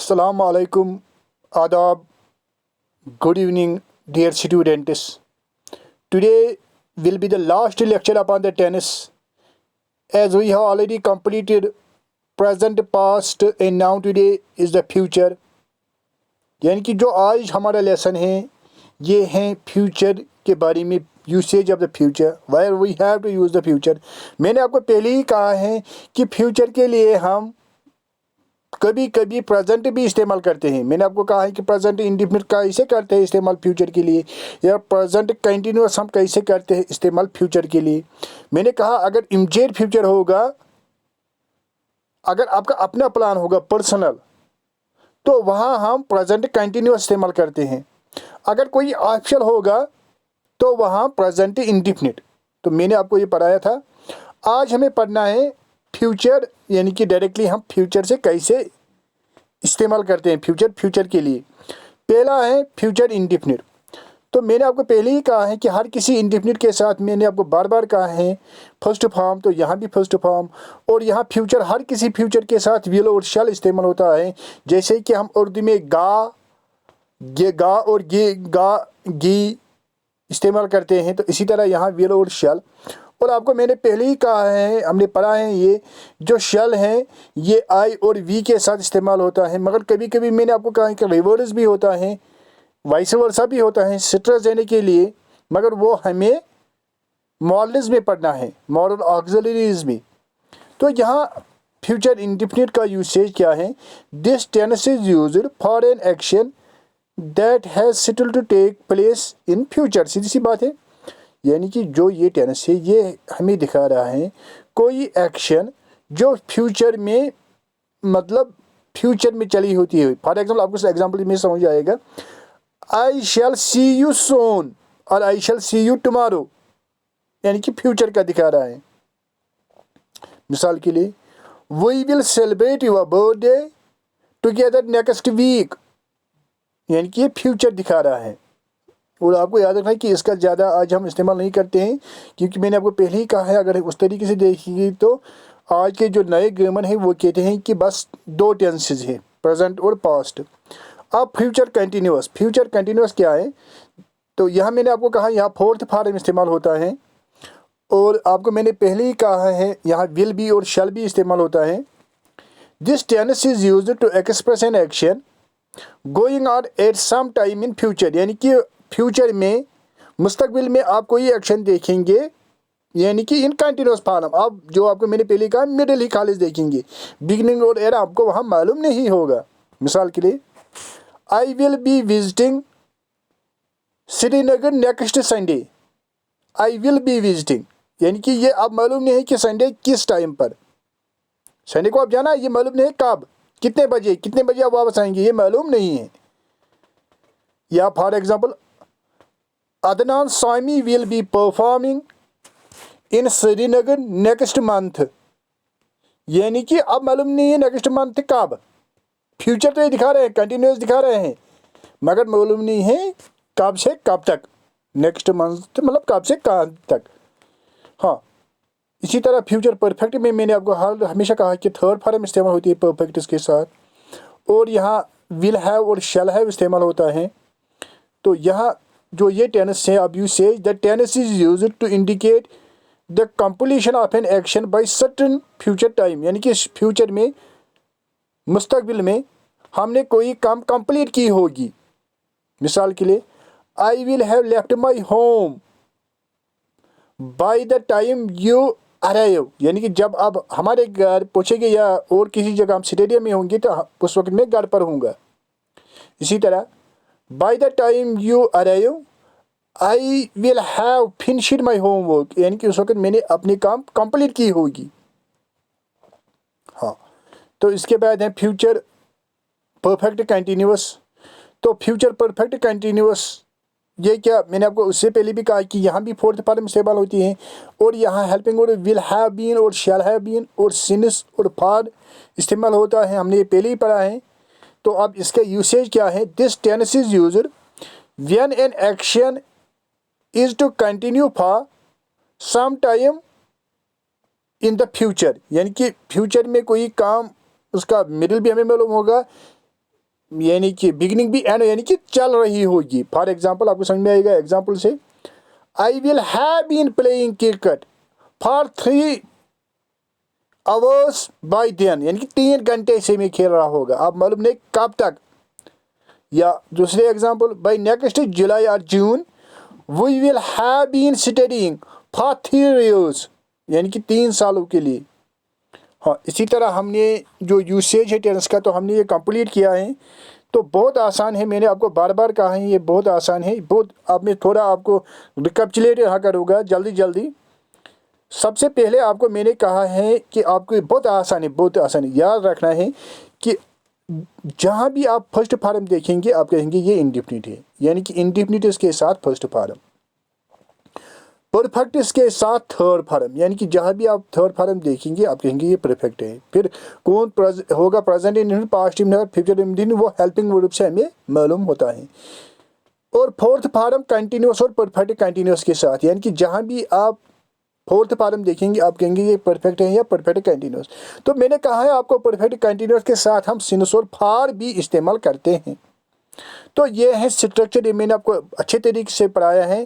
Assalamu alaikum, adab, good evening, dear students. Today will be the last lecture upon the tennis, as we have already completed present, past, and now today is the future. यानी कि जो आज हमारा lesson है ये है future के बारे में, usage of the future, where we have to use the future. मैंने आपको पहले ही कहा है कि फ्यूचर के लिए हम कभी कभी प्रेजेंट भी इस्तेमाल करते हैं। मैंने आपको कहा है कि प्रेजेंट इंडिफिनिट कैसे करते हैं इस्तेमाल फ्यूचर के लिए, या प्रेजेंट कंटिन्यूअस हम कैसे करते हैं इस्तेमाल फ्यूचर के लिए। मैंने कहा अगर इमीडिएट फ्यूचर होगा, अगर आपका अपना प्लान होगा पर्सनल, तो वहाँ हम प्रेजेंट कंटिन्यूअस इस्तेमाल करते हैं। अगर कोई ऑप्शन होगा तो वहाँ प्रेजेंट इंडिफिनिट। तो मैंने आपको ये पढ़ाया था। आज हमें पढ़ना है फ्यूचर, यानी कि डायरेक्टली हम फ्यूचर से कैसे इस्तेमाल करते हैं फ्यूचर के लिए। पहला है फ्यूचर इंडिफिनिट। तो मैंने आपको पहले ही कहा है कि हर किसी इंडिफिनिट के साथ मैंने आपको बार बार कहा है फर्स्ट फॉर्म, तो यहाँ भी फर्स्ट फॉर्म, और यहाँ फ्यूचर, हर किसी फ्यूचर के साथ विल और शैल इस्तेमाल होता है। जैसे कि हम उर्दू में गा, गे, गा और गे, गा, गी इस्तेमाल करते हैं, तो इसी तरह यहाँ विल और शैल। और आपको मैंने पहले ही कहा है, हमने पढ़ा है, ये जो शैल है ये आई और वी के साथ इस्तेमाल होता है। मगर कभी कभी मैंने आपको कहा है कि रिवर्स भी होता है, वाइस वर्सा भी होता है स्ट्रेस देने के लिए, मगर वो हमें मॉडल्स में पढ़ना है, मॉडल ऑक्सिलरीज में। तो यहाँ फ्यूचर इंडिफिनिट का यूसेज क्या है? This tense is used for an action that has still to take place in future. सीधी सी बात है, यानी कि जो ये टेंस है ये हमें दिखा रहा है कोई एक्शन जो फ्यूचर में, मतलब फ्यूचर में चली होती है। फॉर एग्जाम्पल, आपको एग्जाम्पल में समझ आएगा, आई शैल सी यू सोन और आई शैल सी यू टुमारो, यानी कि फ्यूचर का दिखा रहा है। मिसाल के लिए, we will celebrate your birthday together next week, यानी कि ये फ्यूचर दिखा रहा है। और आपको याद रखना है कि इसका ज़्यादा आज हम इस्तेमाल नहीं करते हैं, क्योंकि मैंने आपको पहले ही कहा है अगर उस तरीके से देखेंगे तो आज के जो नए ग्रामर हैं वो कहते हैं कि बस दो टेंसेज हैं, प्रेजेंट और पास्ट। अब फ्यूचर कंटिन्यूअस क्या है? तो यहाँ मैंने आपको कहा यहाँ फोर्थ फॉर्म इस्तेमाल होता है, और आपको मैंने पहले ही कहा है यहाँ विल भी और शैल भी इस्तेमाल होता है। This tense is used to express an action going on at some time in future, यानी कि फ्यूचर में, मुस्तकबिल में आप कोई एक्शन देखेंगे, यानी कि इन कंटिन्यूस फॉर्म। अब जो आपको मैंने पहले कहा मिडिल ही खाली देखेंगे, बिगिनिंग और एंड आपको वहाँ मालूम नहीं होगा। मिसाल के लिए, I will be visiting Srinagar next Sunday. I will be visiting, यानी कि ये अब मालूम नहीं है कि संडे किस टाइम पर, संडे को आप जाना, ये मालूम नहीं है कब, कितने बजे आप वापस आएंगे, ये मालूम नहीं है। या for example, Adnan Sami will be performing in Srinagar next month, यानी कि अब मालूम नहीं है नेक्स्ट मंथ कब। फ्यूचर तो ये दिखा रहे हैं, कंटिन्यूस दिखा रहे हैं, मगर मालूम नहीं है कब से कब तक, नेक्स्ट मंथ मतलब कब से कब तक। हाँ, इसी तरह फ्यूचर परफेक्ट में मैंने आपको हमेशा कहा कि थर्ड फॉर्म इस्तेमाल होती है परफेक्ट इसके साथ, और यहाँ विल हैव और शैल हैव इस्तेमाल होता है। तो यहाँ जो ये टेंस है, अब you say the tense is used to indicate the completion of an action by certain future time, यानी कि फ्यूचर में, मुस्तकबिल में हमने कोई काम कंप्लीट की होगी। मिसाल के लिए, आई will have left my home by the time you arrive, यानी कि जब आप हमारे घर पहुँचेंगे या और किसी जगह हम स्टेडियम में होंगे तो उस वक्त मैं घर पर होऊंगा। इसी तरह, by the time you arrive I will have finished my homework, यानी कि उस वक्त मैंने अपनी काम कंप्लीट की होगी। हाँ, तो इसके बाद है फ्यूचर परफेक्ट कंटिन्यूअस। तो फ्यूचर परफेक्ट कंटिन्यूअस ये क्या, मैंने आपको उससे पहले भी कहा कि यहाँ भी फोर्थ फॉर्म इस्तेमाल होती है, और यहाँ हेल्पिंग और विल हैव बीन और शैल हैव बीन और सिंस और फॉर इस्तेमाल होता है, हमने ये पहले ही पढ़ा है। तो अब इसका यूसेज क्या है? This tense is used when an action is to continue for some time in the future, यानी कि फ्यूचर में कोई काम, उसका मिडिल भी हमें मालूम होगा, यानी कि बिगिनिंग भी एंड यानी कि चल रही होगी। फॉर एग्जाम्पल आपको समझ में आएगा एग्जाम्पल से, I will have been playing cricket for 3 hours by then, यानी कि 3 घंटे से मैं खेल रहा होगा, अब मालूम नहीं कब तक। या दूसरे एग्जाम्पल, बाय नेक्स्ट जुलाई और June we will have been studying for 3 years, यानी कि 3 सालों के लिए। हाँ, इसी तरह हमने जो यूसेज है टेंस का तो हमने ये कंप्लीट किया है। तो बहुत आसान है, मैंने आपको बार बार कहा है ये बहुत आसान है। बहुत अब मैं थोड़ा आपको रिकैपिचुलेट यहाँ करूँगा जल्दी जल्दी। सबसे पहले आपको मैंने कहा है कि आपको बहुत आसान है, बहुत आसान है, याद रखना है कि जहाँ भी आप फर्स्ट फॉर्म देखेंगे आप कहेंगे ये इंडेफिनिट है, यानी कि इंडेफिनिट इसके साथ फर्स्ट फॉर्म, परफेक्ट इसके साथ थर्ड फॉर्म, यानी कि जहाँ भी आप थर्ड फॉर्म देखेंगे आप कहेंगे ये परफेक्ट है। फिर कौन होगा present indefinite, past indefinite, future indefinite, वो हेल्पिंग वर्ब से हमें मालूम होता है। और फोर्थ फॉर्म कंटिन्यूस और परफेक्ट कंटिन्यूस के साथ, यानी कि जहाँ भी आप फोर्थ फॉर्म देखेंगे आप कहेंगे ये परफेक्ट है या परफेक्ट कंटिन्यूस। तो मैंने कहा है आपको परफेक्ट कंटिन्यूस के साथ हम सिंस और फॉर भी इस्तेमाल करते हैं। तो ये है स्ट्रक्चर, ये मैंने आपको अच्छे तरीके से पढ़ाया है।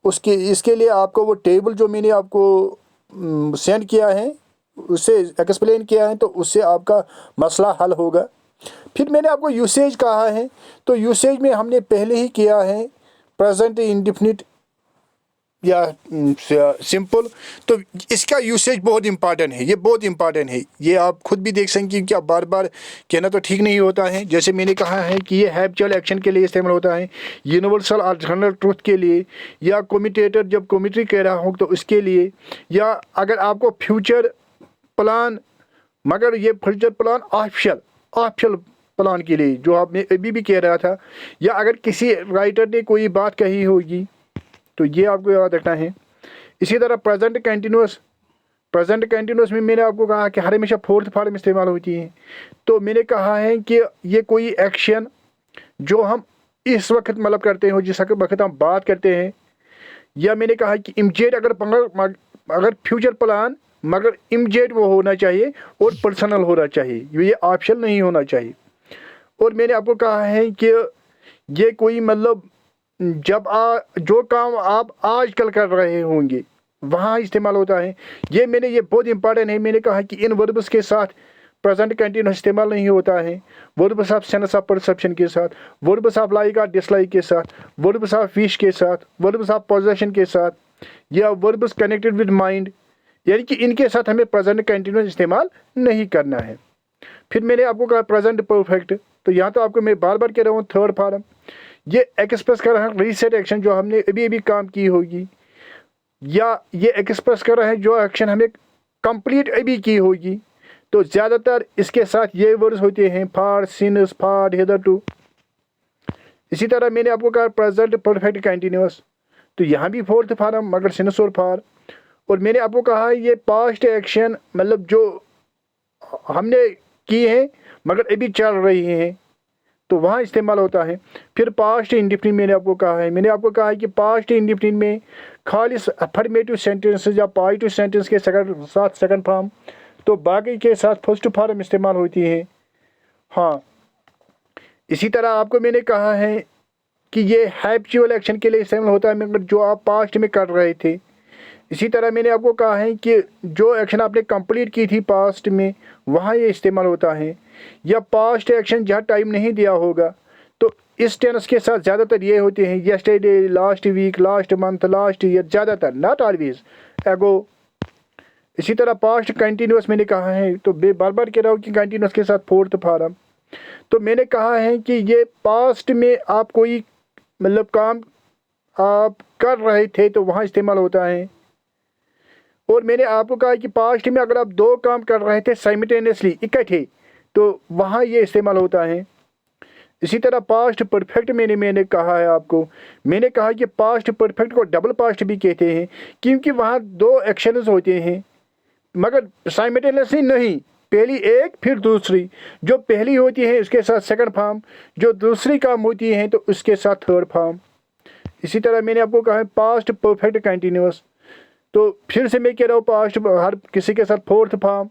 इसके लिए आपको वो टेबल जो मैंने आपको सेंड किया है उससे एक्सप्लेन किया है, तो उससे आपका मसला हल होगा। फिर मैंने आपको यूसेज कहा है, तो यूसेज में हमने पहले ही किया है प्रेजेंट इंडेफिनिट या सिंपल। तो इसका यूसेज बहुत इंपॉर्टेंट है, ये बहुत इंपॉर्टेंट है, ये आप खुद भी देख सकते हैं कि आप बार बार कहना तो ठीक नहीं होता है। जैसे मैंने कहा है कि ये हैबिचुअल एक्शन के लिए इस्तेमाल होता है, यूनिवर्सल अल्टरनेटिव ट्रूथ के लिए, या कम्यूटेटर जब कम्यूटरी कह रहा हूँ तो उसके लिए, या अगर आपको फ्यूचर प्लान, मगर ये फ्यूचर प्लान ऑप्शनल प्लान के लिए जो आपने अभी भी कह रहा था, या अगर किसी राइटर ने कोई बात कही होगी तो ये आपको याद रखना है। इसी तरह प्रेजेंट कंटिन्यूस में मैंने आपको कहा कि हर हमेशा फोर्थ फॉर्म इस्तेमाल होती है। तो मैंने कहा है कि ये कोई एक्शन जो हम इस वक्त मतलब करते हो, जिस वक्त हम बात करते हैं, या मैंने कहा कि इमीडिएट अगर फ्यूचर प्लान मगर इमीडिएट वो होना चाहिए और पर्सनल होना चाहिए, ये ऑप्शनल नहीं होना चाहिए। और मैंने आपको कहा है कि ये कोई मतलब जब जो काम आप आजकल कर रहे होंगे वहाँ इस्तेमाल होता है। ये बहुत इंपॉर्टेंट है। मैंने कहा कि इन वर्ब्स के साथ प्रेजेंट कंटिन्यूस इस्तेमाल नहीं होता है, verbs of sense of perception के साथ, वर्ब्स ऑफ लाइक और डिसलाइक के साथ, वर्ब्स ऑफ विश के साथ, वर्ब्स ऑफ पोजेशन के साथ, या वर्ब्स कनेक्टेड विद माइंड, यानी कि इनके साथ हमें प्रेजेंट कंटिन्यूस इस्तेमाल नहीं करना है। फिर मैंने आपको कहा प्रेजेंट परफेक्ट, तो यहाँ तो आपको मैं बार बार कह रहा हूँ थर्ड फॉर्म, ये एक्सप्रेस कर रहा है रीसेट एक्शन जो हमने अभी अभी काम की होगी, या ये एक्सप्रेस कर रहा है जो एक्शन हमें कंप्लीट अभी की होगी। तो ज़्यादातर इसके साथ ये वर्ड्स होते हैं फॉर, सिंस, फॉर, हिदरटू। इसी तरह मैंने आपको कहा प्रेजेंट परफेक्ट कंटिन्यूस, तो यहाँ भी फोर्थ फॉर्म मगर सिंस और फॉर। और मैंने आपको कहा ये पास्ट एक्शन मतलब जो हमने की है मगर अभी चल रही हैं तो वहाँ इस्तेमाल होता है। फिर पास्ट इंडेफिनिट मैंने आपको कहा है कि पास्ट इंडेफिनिट में खाली अफर्मेटिव सेंटेंसेस या पॉजिटिव सेंटेंस के साथ सेकंड फॉर्म, तो बाकी के साथ फर्स्ट फॉर्म इस्तेमाल होती है। हाँ, इसी तरह आपको मैंने कहा है कि ये हैबिचुअल एक्शन के लिए इस्तेमाल होता है मगर जो आप पास्ट में कर रहे थे। इसी तरह मैंने आपको कहा है कि जो एक्शन आपने कंप्लीट की थी पास्ट में वहाँ ये इस्तेमाल होता है, या पास्ट एक्शन जहाँ टाइम नहीं दिया होगा तो इस टेंस के साथ ज़्यादातर ये होते हैं yesterday, last week, last month, last year, ज़्यादातर, नॉट ऑलवेज, एगो। इसी तरह पास्ट कंटिन्यूस मैंने कहा है, तो बार बार कह रहा हूँ कि कंटिन्यूस के साथ फोर्थ फॉर्म। तो मैंने कहा है कि ये पास्ट में आप कोई मतलब काम आप कर रहे थे तो वहाँ इस्तेमाल होता है। और मैंने आपको कहा कि पास्ट में अगर आप 2 काम कर रहे थे साइमल्टेनियसली इकट्ठे तो वहाँ ये इस्तेमाल होता है। इसी तरह पास्ट परफेक्ट मैंने कहा है आपको, मैंने कहा कि पास्ट परफेक्ट को डबल पास्ट भी कहते हैं क्योंकि वहाँ 2 एक्शंस होते हैं मगर साइमल्टेनियसली नहीं, पहली एक फिर दूसरी, जो पहली होती है उसके साथ सेकंड फॉर्म, जो दूसरी काम होती है तो उसके साथ थर्ड फॉर्म। इसी तरह मैंने आपको कहा है पास्ट परफेक्ट कंटिन्यूस, तो फिर से मैं कह रहा हूँ पास्ट हर किसी के साथ फोर्थ फॉर्म।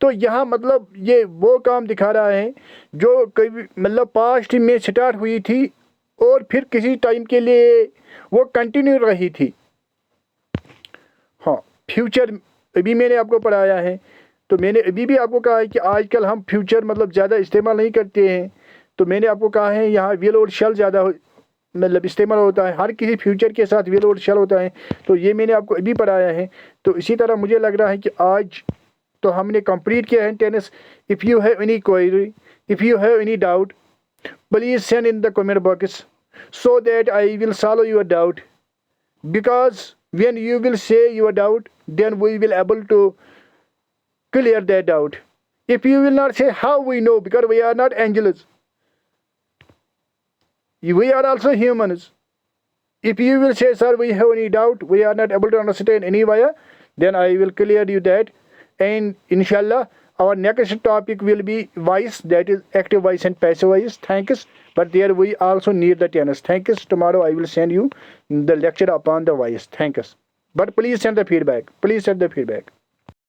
तो यहाँ मतलब ये वो काम दिखा रहा है जो कभी मतलब पास्ट में स्टार्ट हुई थी और फिर किसी टाइम के लिए वो कंटिन्यू रही थी। हाँ, फ्यूचर अभी मैंने आपको पढ़ाया है, तो मैंने अभी भी आपको कहा है कि आजकल हम फ्यूचर मतलब ज़्यादा इस्तेमाल नहीं करते हैं। तो मैंने आपको कहा है यहाँ विल और शैल ज़्यादा मतलब इस्तेमाल होता है, हर किसी फ्यूचर के साथ विल और शैल होता है। तो ये मैंने आपको अभी पढ़ाया है। तो इसी तरह मुझे लग रहा है कि आज तो हमने कंप्लीट किया है tennis. If you have any query, if you have any doubt, please send in the comment box so that I will solve your doubt, because when you will say your doubt, then we will able to clear that doubt. If you will not say, how we know? Because we are not angels, we are also humans. If you will say, sir, we have any doubt, we are not able to understand anywhere, then I will clear you that. And inshallah our next topic will be voice, that is active voice and passive voice. Thanks. But there we also need the tennis. Thanks. Tomorrow I will send you the lecture upon the voice. Thanks. But please send the feedback. Please send the feedback.